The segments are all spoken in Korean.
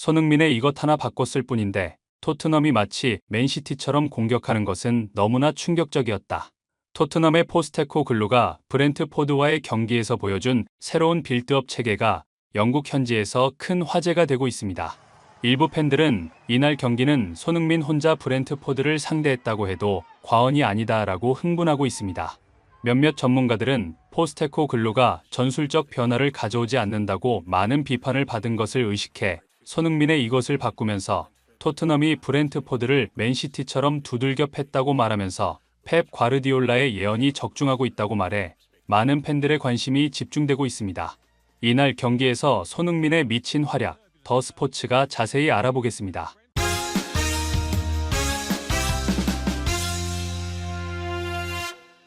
손흥민의 이것 하나 바꿨을 뿐인데 토트넘이 마치 맨시티처럼 공격하는 것은 너무나 충격적이었다. 토트넘의 포스테코글루가 브렌트포드와의 경기에서 보여준 새로운 빌드업 체계가 영국 현지에서 큰 화제가 되고 있습니다. 일부 팬들은 이날 경기는 손흥민 혼자 브렌트포드를 상대했다고 해도 과언이 아니다라고 흥분하고 있습니다. 몇몇 전문가들은 포스테코글루가 전술적 변화를 가져오지 않는다고 많은 비판을 받은 것을 의식해 손흥민의 이것을 바꾸면서 토트넘이 브렌트포드를 맨시티처럼 두들겨 팼다고 말하면서 펩 과르디올라의 예언이 적중하고 있다고 말해 많은 팬들의 관심이 집중되고 있습니다. 이날 경기에서 손흥민의 미친 활약, 더 스포츠가 자세히 알아보겠습니다.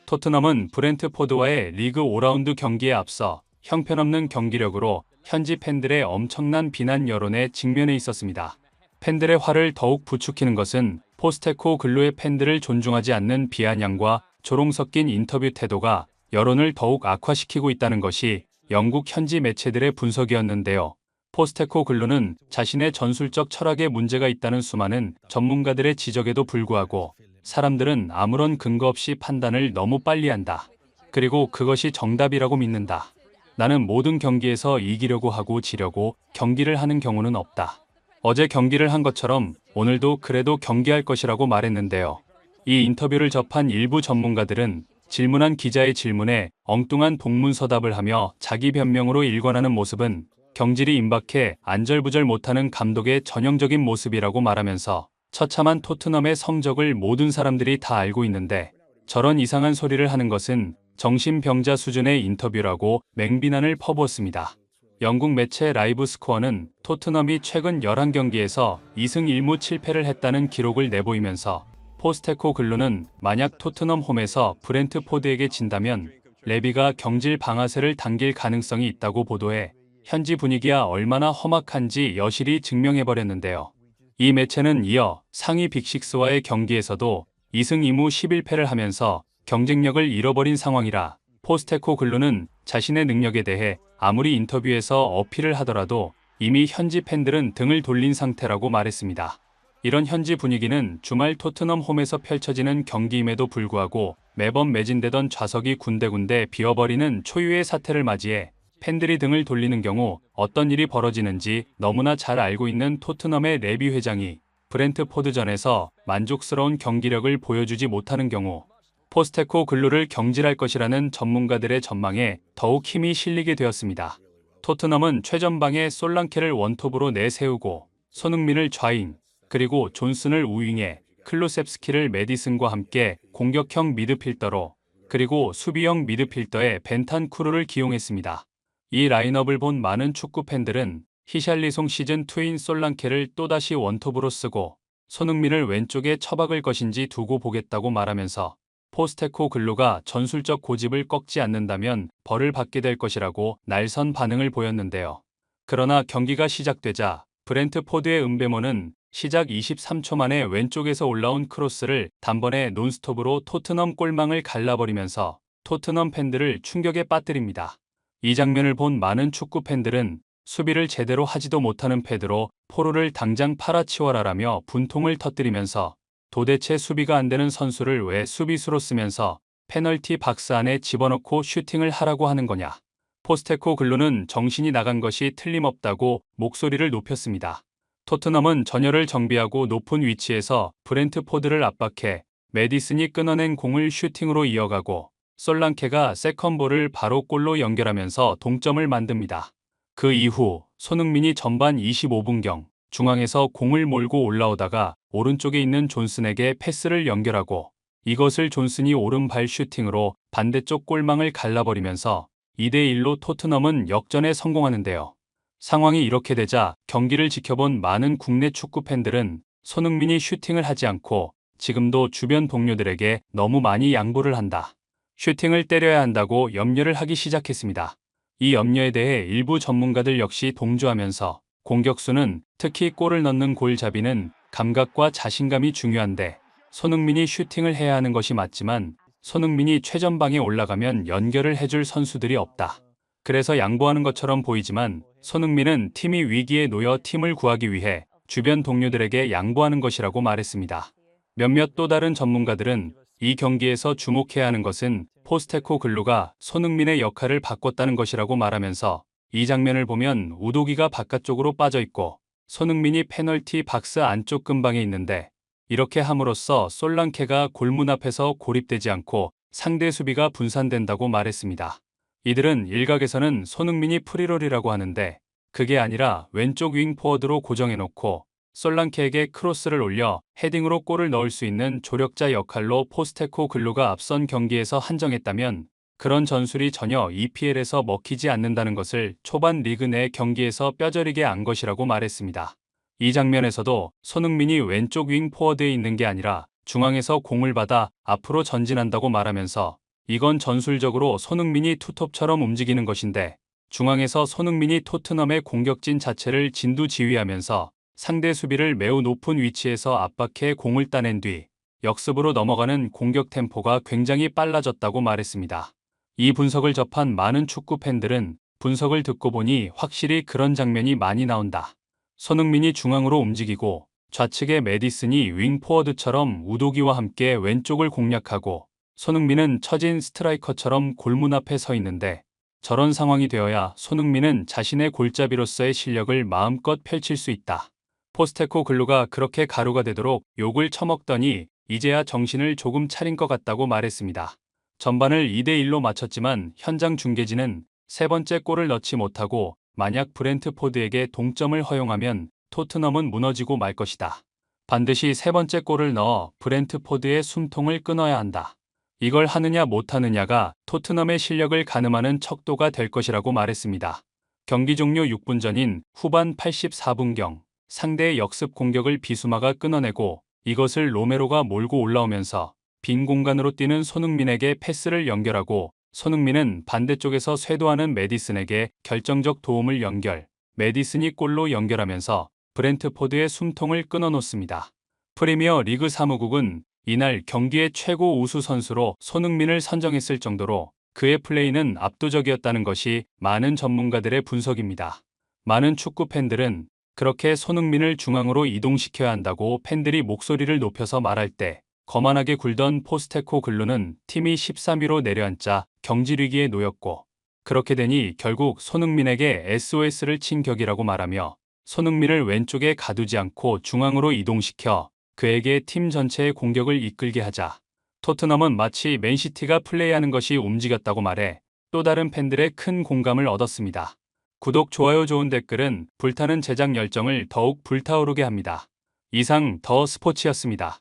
토트넘은 브렌트포드와의 리그 5라운드 경기에 앞서 형편없는 경기력으로 현지 팬들의 엄청난 비난 여론에 직면해 있었습니다. 팬들의 화를 더욱 부추기는 것은 포스테코글루의 팬들을 존중하지 않는 비아냥과 조롱 섞인 인터뷰 태도가 여론을 더욱 악화시키고 있다는 것이 영국 현지 매체들의 분석이었는데요. 포스테코글루는 자신의 전술적 철학에 문제가 있다는 수많은 전문가들의 지적에도 불구하고 사람들은 아무런 근거 없이 판단을 너무 빨리 한다. 그리고 그것이 정답이라고 믿는다. 나는 모든 경기에서 이기려고 하고 지려고 경기를 하는 경우는 없다. 어제 경기를 한 것처럼 오늘도 그래도 경기할 것이라고 말했는데요. 이 인터뷰를 접한 일부 전문가들은 질문한 기자의 질문에 엉뚱한 동문서답을 하며 자기 변명으로 일관하는 모습은 경질이 임박해 안절부절 못하는 감독의 전형적인 모습이라고 말하면서 처참한 토트넘의 성적을 모든 사람들이 다 알고 있는데 저런 이상한 소리를 하는 것은 정신병자 수준의 인터뷰라고 맹비난을 퍼부었습니다. 영국 매체 라이브 스코어는 토트넘이 최근 11경기에서 2승 1무 7패를 했다는 기록을 내보이면서 포스테코글루는 만약 토트넘 홈에서 브렌트포드에게 진다면 레비가 경질 방아쇠를 당길 가능성이 있다고 보도해 현지 분위기가 얼마나 험악한지 여실히 증명해버렸는데요. 이 매체는 이어 상위 빅식스와의 경기에서도 2승 2무 11패를 하면서 경쟁력을 잃어버린 상황이라 포스테코글루는 자신의 능력에 대해 아무리 인터뷰에서 어필을 하더라도 이미 현지 팬들은 등을 돌린 상태라고 말했습니다. 이런 현지 분위기는 주말 토트넘 홈에서 펼쳐지는 경기임에도 불구하고 매번 매진되던 좌석이 군데군데 비어버리는 초유의 사태를 맞이해 팬들이 등을 돌리는 경우 어떤 일이 벌어지는지 너무나 잘 알고 있는 토트넘의 레비 회장이 브렌트포드전에서 만족스러운 경기력을 보여주지 못하는 경우 포스테코글루를 경질할 것이라는 전문가들의 전망에 더욱 힘이 실리게 되었습니다. 토트넘은 최전방에 솔랑케를 원톱으로 내세우고 손흥민을 좌잉, 그리고 존슨을 우윙에 클루셉스키를 메디슨과 함께 공격형 미드필더로 그리고 수비형 미드필더에 벤탄쿠르를 기용했습니다. 이 라인업을 본 많은 축구 팬들은 히샬리송 시즌2인 솔랑케를 또다시 원톱으로 쓰고 손흥민을 왼쪽에 처박을 것인지 두고 보겠다고 말하면서 포스테코글루가 전술적 고집을 꺾지 않는다면 벌을 받게 될 것이라고 날선 반응을 보였는데요. 그러나 경기가 시작되자 브렌트포드의 은베모는 시작 23초 만에 왼쪽에서 올라온 크로스를 단번에 논스톱으로 토트넘 골망을 갈라버리면서 토트넘 팬들을 충격에 빠뜨립니다. 이 장면을 본 많은 축구 팬들은 수비를 제대로 하지도 못하는 페드로 포로를 당장 팔아치워라라며 분통을 터뜨리면서 도대체 수비가 안 되는 선수를 왜 수비수로 쓰면서 페널티 박스 안에 집어넣고 슈팅을 하라고 하는 거냐. 포스테코글루는 정신이 나간 것이 틀림없다고 목소리를 높였습니다. 토트넘은 전열을 정비하고 높은 위치에서 브렌트포드를 압박해 메디슨이 끊어낸 공을 슈팅으로 이어가고 솔랑케가 세컨볼을 바로 골로 연결하면서 동점을 만듭니다. 그 이후 손흥민이 전반 25분경 중앙에서 공을 몰고 올라오다가 오른쪽에 있는 존슨에게 패스를 연결하고 이것을 존슨이 오른발 슈팅으로 반대쪽 골망을 갈라버리면서 2대1로 토트넘은 역전에 성공하는데요. 상황이 이렇게 되자 경기를 지켜본 많은 국내 축구 팬들은 손흥민이 슈팅을 하지 않고 지금도 주변 동료들에게 너무 많이 양보를 한다. 슈팅을 때려야 한다고 염려를 하기 시작했습니다. 이 염려에 대해 일부 전문가들 역시 동조하면서 공격수는 특히 골을 넣는 골잡이는 감각과 자신감이 중요한데 손흥민이 슈팅을 해야 하는 것이 맞지만 손흥민이 최전방에 올라가면 연결을 해줄 선수들이 없다. 그래서 양보하는 것처럼 보이지만 손흥민은 팀이 위기에 놓여 팀을 구하기 위해 주변 동료들에게 양보하는 것이라고 말했습니다. 몇몇 또 다른 전문가들은 이 경기에서 주목해야 하는 것은 포스테코글루가 손흥민의 역할을 바꿨다는 것이라고 말하면서 이 장면을 보면 우도기가 바깥쪽으로 빠져 있고 손흥민이 페널티 박스 안쪽 근방에 있는데 이렇게 함으로써 솔랑케가 골문 앞에서 고립되지 않고 상대 수비가 분산된다고 말했습니다. 이들은 일각에서는 손흥민이 프리롤이라고 하는데 그게 아니라 왼쪽 윙 포워드로 고정해놓고 솔랑케에게 크로스를 올려 헤딩으로 골을 넣을 수 있는 조력자 역할로 포스테코글루가 앞선 경기에서 한정했다면 그런 전술이 전혀 EPL에서 먹히지 않는다는 것을 초반 리그 내 경기에서 뼈저리게 안 것이라고 말했습니다. 이 장면에서도 손흥민이 왼쪽 윙 포워드에 있는 게 아니라 중앙에서 공을 받아 앞으로 전진한다고 말하면서 이건 전술적으로 손흥민이 투톱처럼 움직이는 것인데 중앙에서 손흥민이 토트넘의 공격진 자체를 진두지휘하면서 상대 수비를 매우 높은 위치에서 압박해 공을 따낸 뒤 역습으로 넘어가는 공격 템포가 굉장히 빨라졌다고 말했습니다. 이 분석을 접한 많은 축구 팬들은 분석을 듣고 보니 확실히 그런 장면이 많이 나온다. 손흥민이 중앙으로 움직이고 좌측의 메디슨이 윙 포워드처럼 우도기와 함께 왼쪽을 공략하고 손흥민은 처진 스트라이커처럼 골문 앞에 서 있는데 저런 상황이 되어야 손흥민은 자신의 골잡이로서의 실력을 마음껏 펼칠 수 있다. 포스테코글루가 그렇게 가루가 되도록 욕을 처먹더니 이제야 정신을 조금 차린 것 같다고 말했습니다. 전반을 2대1로 마쳤지만 현장 중계진은 세 번째 골을 넣지 못하고 만약 브렌트포드에게 동점을 허용하면 토트넘은 무너지고 말 것이다. 반드시 세 번째 골을 넣어 브렌트포드의 숨통을 끊어야 한다. 이걸 하느냐 못하느냐가 토트넘의 실력을 가늠하는 척도가 될 것이라고 말했습니다. 경기 종료 6분 전인 후반 84분경 상대의 역습 공격을 비수마가 끊어내고 이것을 로메로가 몰고 올라오면서 빈 공간으로 뛰는 손흥민에게 패스를 연결하고 손흥민은 반대쪽에서 쇄도하는 메디슨에게 결정적 도움을 연결, 메디슨이 골로 연결하면서 브렌트포드의 숨통을 끊어놓습니다. 프리미어 리그 사무국은 이날 경기의 최고 우수 선수로 손흥민을 선정했을 정도로 그의 플레이는 압도적이었다는 것이 많은 전문가들의 분석입니다. 많은 축구 팬들은 그렇게 손흥민을 중앙으로 이동시켜야 한다고 팬들이 목소리를 높여서 말할 때 거만하게 굴던 포스테코글루는 팀이 13위로 내려앉자 경질위기에 놓였고 그렇게 되니 결국 손흥민에게 SOS를 친 격이라고 말하며 손흥민을 왼쪽에 가두지 않고 중앙으로 이동시켜 그에게 팀 전체의 공격을 이끌게 하자 토트넘은 마치 맨시티가 플레이하는 것이 움직였다고 말해 또 다른 팬들의 큰 공감을 얻었습니다. 구독, 좋아요, 좋은 댓글은 불타는 제작 열정을 더욱 불타오르게 합니다. 이상 더 스포츠였습니다.